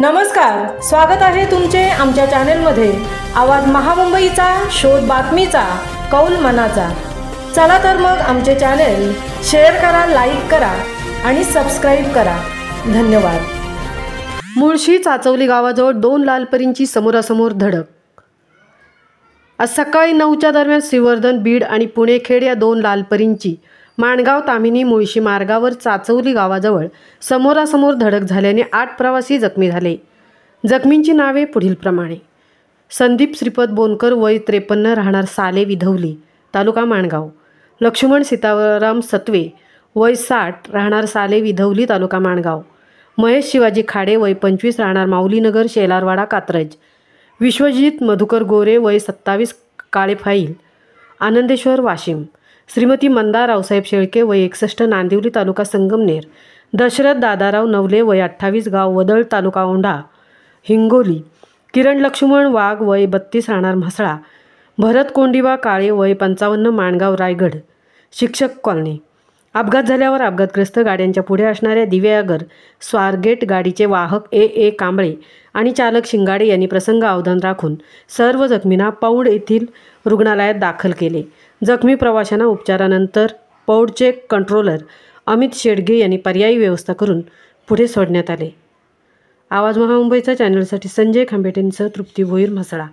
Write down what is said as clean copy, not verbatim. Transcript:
नमस्कार, स्वागत आहे तुमचे आमच्या चॅनेलमध्ये। आवाज महामुंबईचा, शोध बातमीचा, कौल मनाचा। चला तर मग आमचे चॅनेल शेअर करा, लाईक करा आणि सबस्क्राइब करा। धन्यवाद। मुळशी चाचवली गावाजवळ दोन लालपरींची समोरासमोर धडक। आज सकाळी 9च्या दरम्यान श्रीवर्धन, बीड आणि पुणे खेड या दोन लालपरींची माणगाव तामिनी मुळशी मार्गावर चाचवली गावाजवळ समोरासमोर धडक झाल्याने 8 प्रवासी जखमी झाले। जखमींची नावे पुढीलप्रमाणे: संदीप श्रीपद बोनकर वय 53 राहणार साले विधवली तालुका माणगाव, लक्ष्मण सीताराम सत्वे वय 60 राहणार साले विधवली तालुका माणगाव, महेश शिवाजी खाडे वय 25 राहणार माऊलीनगर शेलारवाडा कात्रज, विश्वजित मधुकर गोरे वय 27 काळेफाईल आनंदेश्वर वाशिम, श्रीमती मंदा रावसाहेब शेळके वय 61 नांदिवली तालुका संगमनेर, दशरथ दादाराव नवले वय 28 गाव वदळ तालुका औंढा हिंगोली, किरण लक्ष्मण वाघ वय 32 राहणार म्हसळा, भरत कोंडिबा काळे वय 55 माणगाव रायगड शिक्षक कॉलनी। अपघात झाल्यावर अपघातग्रस्त गाड्यांच्या पुढे असणाऱ्या दिव्यागर स्वारगेट गाडीचे वाहक ए कांबळे आणि चालक शिंगाडे यांनी प्रसंग अवधान राखून सर्व जखमींना पौड येथील रुग्णालयात दाखल केले। जखमी प्रवाशांना उपचारानंतर पौडचे कंट्रोलर अमित शेडगे यांनी पर्यायी व्यवस्था करून पुढे सोडण्यात आले। आवाज महामुंबईच्या चॅनलसाठी संजय खांबेटेंसह तृप्ती भोईर म्हसळा।